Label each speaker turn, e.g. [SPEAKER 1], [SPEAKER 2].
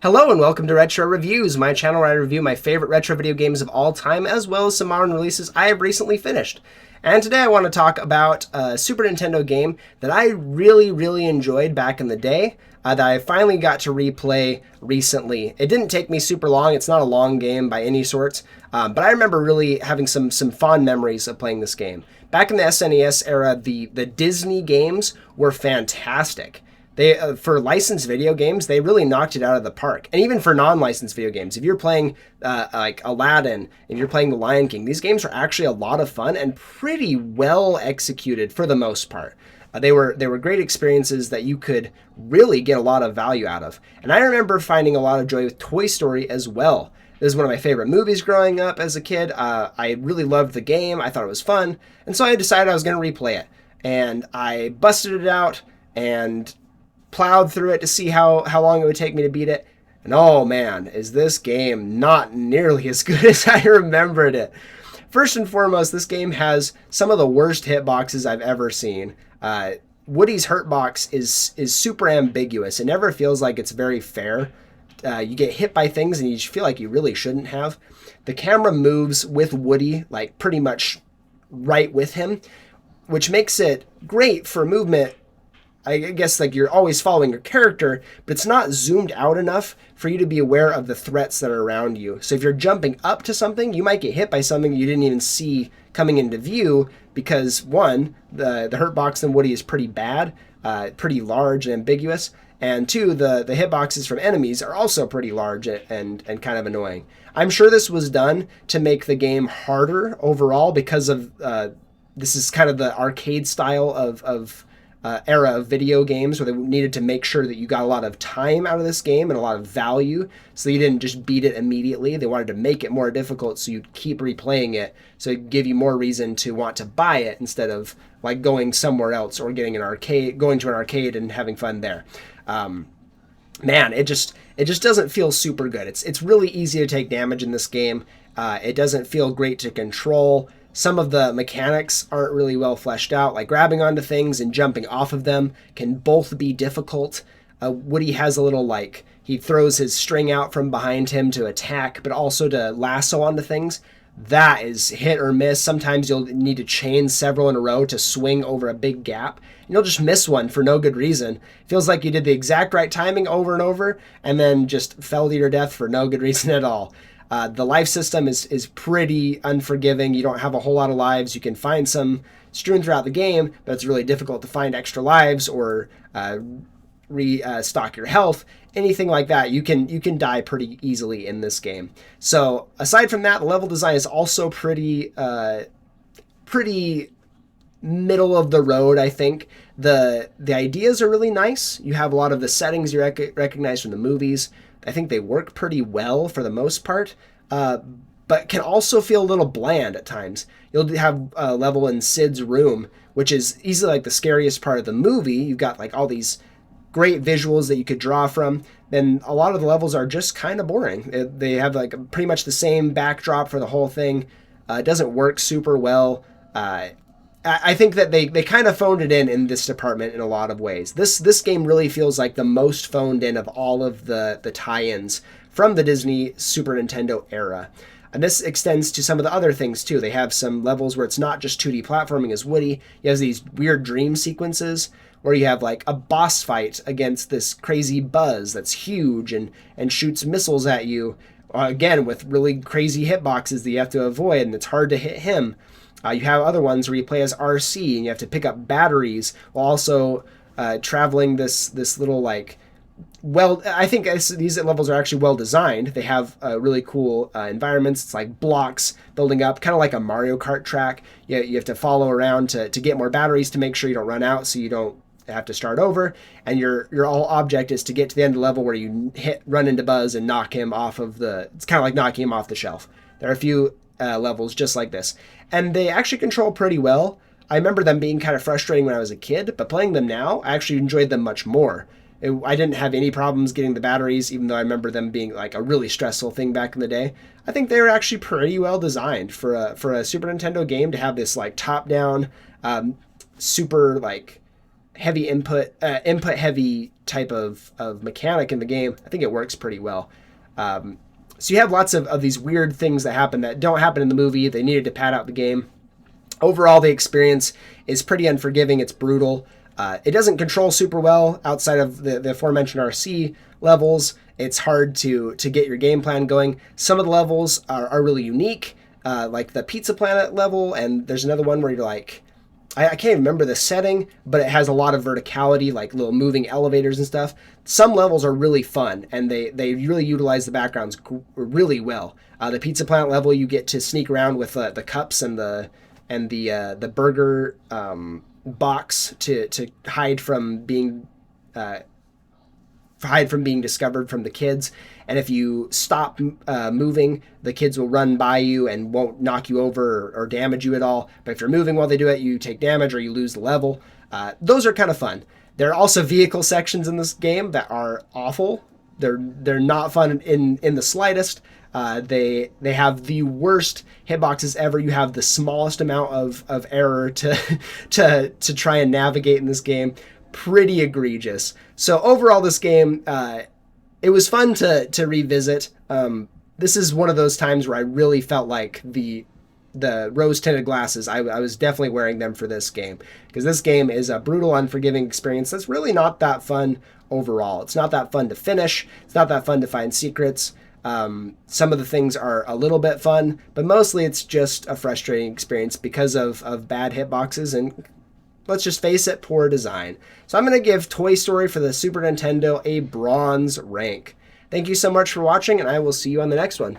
[SPEAKER 1] Hello and welcome to Retro Reviews, my channel where I review my favorite retro video games of all time, as well as some modern releases I have recently finished. And today I want to talk about a Super Nintendo game that I really enjoyed back in the day, that I finally got to replay recently. It didn't take me super long, it's not a long game by any sorts, but I remember really having some fond memories of playing this game. Back in the SNES era, the Disney games were fantastic. They for licensed video games, they really knocked it out of the park. And even for non-licensed video games, if you're playing like Aladdin, if you're playing The Lion King, these games are actually a lot of fun and pretty well executed for the most part. They were great experiences that you could really get a lot of value out of. And I remember finding a lot of joy with Toy Story as well. This is one of my favorite movies growing up as a kid. I really loved the game. I thought it was fun. And so I decided I was going to replay it. And I busted it out and plowed through it to see how long it would take me to beat it. And oh man, is this game not nearly as good as I remembered it. First and foremost, this game has some of the worst hitboxes I've ever seen. Woody's hurtbox is super ambiguous. It never feels like it's very fair. You get hit by things and you feel like you really shouldn't have. The camera moves with Woody, like pretty much right with him, which makes it great for movement. I guess like you're always following your character, but it's not zoomed out enough for you to be aware of the threats that are around you. So if you're jumping up to something, you might get hit by something you didn't even see coming into view because one, the hurt box in Woody is pretty bad, pretty large and ambiguous, and two, the hitboxes from enemies are also pretty large and kind of annoying. I'm sure this was done to make the game harder overall because of this is kind of the arcade style of era of video games where they needed to make sure that you got a lot of time out of this game and a lot of value, so you didn't just beat it immediately. They wanted to make it more difficult so you'd keep replaying it, so it'd give you more reason to want to buy it instead of like going somewhere else or going to an arcade and having fun there. Man, it just doesn't feel super good. It's really easy to take damage in this game. It doesn't feel great to control. Some of the mechanics aren't really well fleshed out, like grabbing onto things and jumping off of them can both be difficult. Woody has a little he throws his string out from behind him to attack, but also to lasso onto things. That is hit or miss. Sometimes you'll need to chain several in a row to swing over a big gap, and you'll just miss one for no good reason. Feels like you did the exact right timing over and over, and then just fell to your death for no good reason at all. The life system is pretty unforgiving. You don't have a whole lot of lives. You can find some strewn throughout the game, but it's really difficult to find extra lives or restock your health. Anything like that, you can die pretty easily in this game. So aside from that, the level design is also pretty middle of the road, I think. The ideas are really nice. You have a lot of the settings you recognize from the movies. I think they work pretty well for the most part, but can also feel a little bland at times. You'll have a level in Sid's room, which is easily like the scariest part of the movie. You've got like all these great visuals that you could draw from. Then a lot of the levels are just kind of boring. They have like pretty much the same backdrop for the whole thing. It doesn't work super well. I think that they kind of phoned it in this department in a lot of ways. This game really feels like the most phoned in of all of the tie-ins from the Disney Super Nintendo era. And this extends to some of the other things too. They have some levels where it's not just 2D platforming as Woody. You have these weird dream sequences where you have like a boss fight against this crazy Buzz that's huge and shoots missiles at you, again with really crazy hitboxes that you have to avoid, and it's hard to hit him. You have other ones where you play as RC and you have to pick up batteries while also traveling this little I think these levels are actually well designed. They have really cool environments. It's like blocks building up, kind of like a Mario Kart track. You have to follow around to get more batteries to make sure you don't run out, so you don't have to start over. And your all object is to get to the end of the level where you run into Buzz and knock him off of it's kind of like knocking him off the shelf. There are a few levels just like this, and they actually control pretty well. I remember them being kind of frustrating when I was a kid, but playing them now, I actually enjoyed them much more. I didn't have any problems getting the batteries, even though I remember them being like a really stressful thing back in the day. I think they were actually pretty well designed for a Super Nintendo game to have this like top-down, super like heavy input heavy type of mechanic in the game, I think it works pretty well. So you have lots of these weird things that happen that don't happen in the movie. They needed to pad out the game. Overall, the experience is pretty unforgiving. It's brutal. It doesn't control super well outside of the aforementioned RC levels. It's hard to get your game plan going. Some of the levels are really unique, like the Pizza Planet level, and there's another one where you're like, I can't even remember the setting, but it has a lot of verticality, like little moving elevators and stuff. Some levels are really fun, and they really utilize the backgrounds really well. The Pizza Planet level, you get to sneak around with the cups and the burger box to hide from being discovered from the kids. And if you stop moving, the kids will run by you and won't knock you over or damage you at all. But if you're moving while they do it, you take damage or you lose the level. Those are kind of fun. There are also vehicle sections in this game that are awful. They're not fun in the slightest. They have the worst hitboxes ever. You have the smallest amount of error to try and navigate in this game. Pretty egregious. So overall, this game, it was fun to revisit. This is one of those times where I really felt like the rose-tinted glasses, I was definitely wearing them for this game, because this game is a brutal, unforgiving experience that's really not that fun overall. It's not that fun to finish. It's not that fun to find secrets. Some of the things are a little bit fun, but mostly it's just a frustrating experience because of bad hitboxes and, let's just face it, poor design. So I'm going to give Toy Story for the Super Nintendo a bronze rank. Thank you so much for watching, and I will see you on the next one.